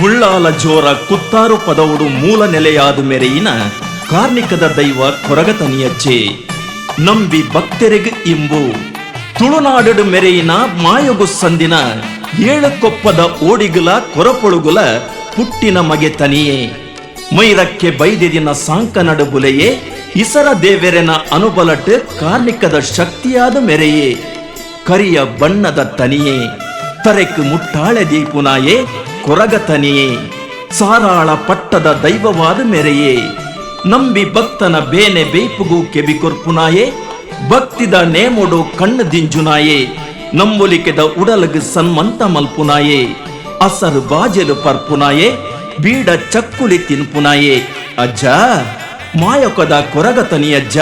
ಉಳ್ಳಾಲ ಜೋರ ಕುತ್ತಾರು ಪದವುಡು ಮೂಲ ನೆಲೆಯಾದ ಮೆರೆಯಿನ ಕಾರ್ಣಿಕದ ದೈವ ಕೊರಗತನಿಯಜ್ಜೆ ನಂಬಿ ಭಕ್ತರಿಗೆ ಇಂಬು ತುಳುನಾಡು ಮೆರೆಯಿನ ಮಾಯಗು ಸಂದಿನ ಏಳಕೊಪ್ಪದ ಓಡಿಗುಲ ಕೊರಪೊಳುಗುಲ ಪುಟ್ಟಿನ ಮಗೆ ತನಿಯೇ ಮೈರಕ್ಕೆ ಬೈದಿನ ಸಾಂಕ ನಡುಬುಲೆಯೇ ಇಸರ ದೇವೆರೆನ ಅನುಬಲಟ್ ಕಾರ್ಣಿಕದ ಶಕ್ತಿಯಾದ ಮೆರೆಯೇ ಕರಿಯ ಬಣ್ಣದ ತನಿಯೇ ತರೆಕ್ ಮುಟ್ಟಾಳೆ ದೀಪುನಾಯೇ ಕೊರಗತನಿಯೇ ಸಾರಾಳ ಪಟ್ಟದ ದೈವವಾದ ಮೆರೆಯೇ ನಂಬಿ ಭಕ್ತನ ಬೇನೆ ಬೇಪುಗೂ ಕೆಬಿಕೊರ್ಪುನಾಯೇ ಭಕ್ತಿದ ನೇಮೊಡು ಕಣ್ಣು ದಿಂಜುನಾಯೇ ನಂಬುಲಿಕೆದ ಉಡಲಗು ಸನ್ಮಂತ ಮಲ್ಪುನಾಯೇ ಅಸರು ಬಾಜೆಲು ಪರ್ಪುನಾಯೇ ಬೀಡ ಚಕ್ಕುಲಿ ತಿನ್ಪುನಾಯೇ ಅಜ್ಜ ಮಾಯಕದ ಕೊರಗತನಿಯಜ್ಜ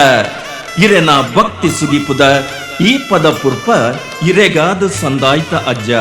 ಇರೆನ ಭಕ್ತಿ ಸುಗಿಪುದ ಈ ಪದ ಪುರ್ಪ ಇರೆಗಾದ ಸಂದಾಯ್ತ ಅಜ್ಜ.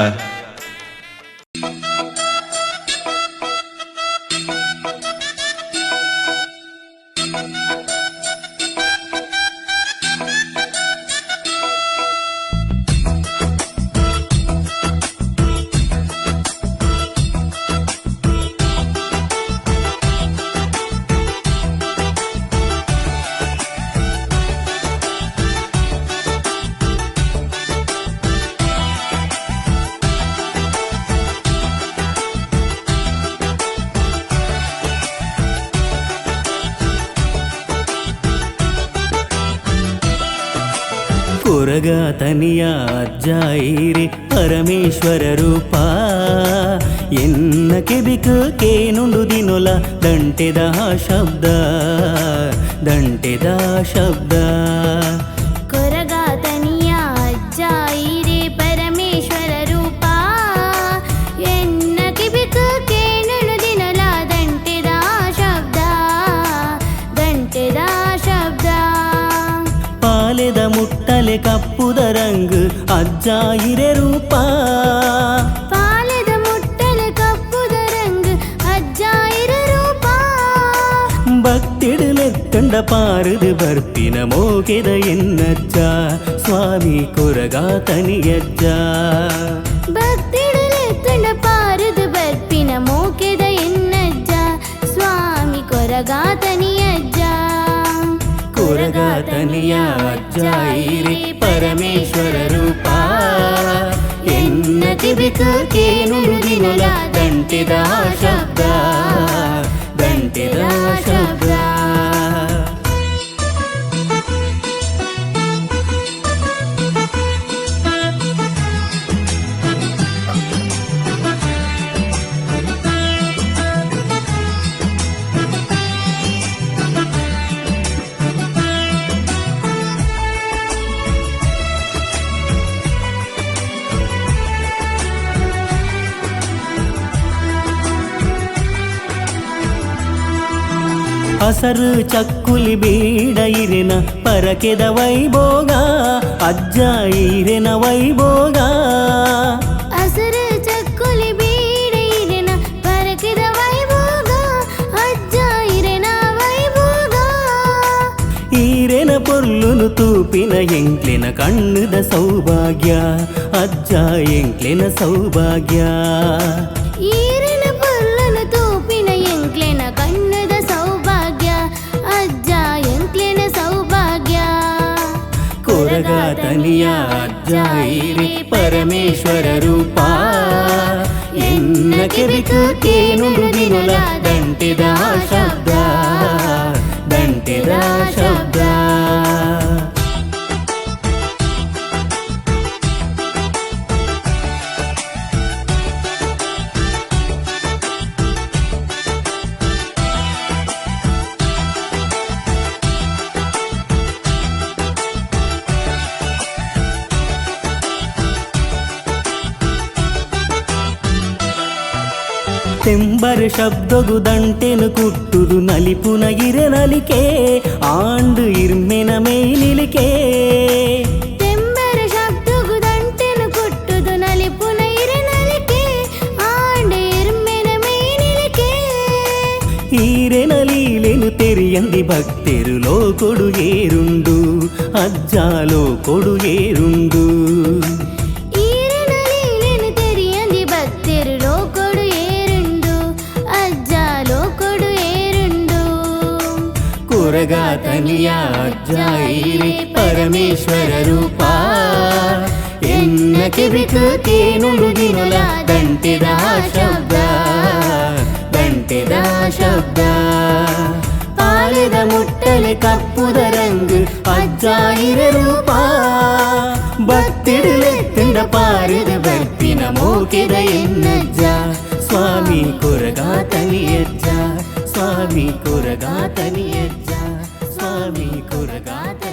ಕೊರಗತನಿಯ ಅಜ್ಜಾಯಿರಿ ಪರಮೇಶ್ವರ ರೂಪ ಎನ್ನ ಕೆಬಿಕ ಕೇನುಂಡು ದಿನೊಲ ದಂಟೆದ ಶಬ್ದ ದಂಟೆದ ಶಬ್ದ ಕೊರಗತನಿಯ ಅಜ್ಜಾಯಿರಿ ಪರಮೇಶ್ವರ ರೂಪ ಎನ್ನ ಕೆಬಿಕ ಕೇನುಂಡು ದಿನೊಲ ದಂಟೆದ ಶಬ್ದ ದಂಟೆದ ಶಬ್ದ ಪಾಲೆದ ಮುಟ್ಟಲೆ ಕಪ್ಪುದ ರಂಗ್ ಅಜ್ಜಾಯಿರೆ ರೂಪ ಪಾಲೆದ ಮುಟ್ಟಲೆ ಕಪ್ಪುದ ರಂಗ್ ಅಜ್ಜಾಯಿರೆ ರೂಪ ಭಕ್ತಿಡಲೆತ್ತಂಡ ಪಾರುದು ಬರ್ಪಿನ ಮೋಗೆದ ಎನ್ನಜ್ಜ ಸ್ವಾಮಿ ಕೊರಗತನಿಯಜ್ಜ ಭಕ್ತಿಡಲೆತ್ತಂಡ ಪಾರುದು ಬರ್ಪಿನ ಮೋಗೆದ ಎನ್ನಜ್ಜ ಸ್ವಾಮಿ ಕೊರಗತನಿಯಜ್ಜ ಕೊರಗತನಿಯ ಅಜ್ಜಾಯಿರಿ ಪರಮೇಶ್ವರ ರೂಪ ಎನ್ನ ಕೆಬಿಕ ಕೇನುಂಡು ದಿನೊಲ ದಂಟೆದ ಶಬ್ದ ದಂಟೆದ ಶಬ್ದ ಹಸರು ಚಕ್ಕುಲಿ ಬೀಡ ಇರೆನ ಪರಕೆದ ವೈಭೋಗ ಅಜ್ಜ ಇರೆನ ವೈಭೋಗ ಹಸರು ಚಕ್ಕುಲಿ ಬೀಡ ಇರೆನ ಪರಕೆದ ವೈಭೋಗ ಅಜ್ಜ ಇರೆನ ವೈಭೋಗ ಈರೆನ ಪೊರ್ಲುನು ತೂಪಿನ ಎಂಕ್ಲೆನ ಕಣ್ಣುದ ಸೌಭಾಗ್ಯ ಅಜ್ಜ ಎಂಕ್ಲೆನ ಸೌಭಾಗ್ಯ ಈರಿನ ಪೊರ್ಲನು ತೂಪಿನ ಎಂಕ್ಲೆನ ಕಣ್ಣದ ಸೌಭಾಗ್ಯ ಅಜ್ಜ ಎಂಕ್ಲೆನ ಸೌಭಾಗ್ಯ ಕೊರಗತನಿಯ ಅಜ್ಜಾಯಿರಿ ಪರಮೇಶ್ವರ ರೂಪ ಎನ್ನ ಕೆಬಿಕ ಕೇನುಂಡು ದಿನೊಲ ದಂಟೆದ ಶಬ್ದ ದಂಟೆದ ಶಬ್ದ ತೆಂಬರ ಶಬ್ದಗು ದಂಟೆನು ಕುಟ್ಟುದು ನಲಿಪುನ ಇರೆನಲಿಕೆ ಆಂಡು ಇರ್ಮೆನ ಮೇಲಿಲಿಕೆ ತೆಂಬರ ಶಬ್ದಗು ದಂಟೆನು ಕುಟ್ಟುದು ನಲಿಪುನ ಇರೆನಲಿಕೆ ಆಂಡು ಇರ್ಮೆನ ಮೇಲಿಲಿಕೆ ಈರೆನಲೀಲೆನು ತೆರಿಯಂದಿ ಭಕ್ತೆರುಲೋ ಕೊಡುಗೇರುಂಡು ಅಜ್ಜಾಲೋ ಕೊಡುಗೇರುಂಡು ಈರಿನಲೀಲೆನು ತೆರಿಯಂದಿ ಭಕ್ತೆರುಲೋ ಕೊಡು ಏರುಂಡು ಪರಮೇಶ್ವರ ರೂಪ ಎನ್ನ ಕಿವಿಕು ಕೇನುಡುದಿನೊಲ ದಂಟೆದ ಶಬ್ದ ದಂಟೆದ ಶಬ್ದ ಪಾಲೆದ ಮುಟ್ಟಲೆ ಕಪ್ಪುದ ರಂಗು ಅಜ್ಜಾಯಿರ ರೂಪ ಭಕ್ತಿಡಿಲೆತ್ತಿಂದ ಪಾರಿದ ಬರ್ತಿನ ಮೋಕೆದ ಎನ್ನಜ್ಜ ಸ್ವಾಮಿ ಕೊರಗಾತನಿಯಜ್ಜ ಸ್ವಾಮಿ ಕೊರಗಾತನಿಯಜ್ಜ ಸ್ವಾಮಿ ಕೊರಗಾತ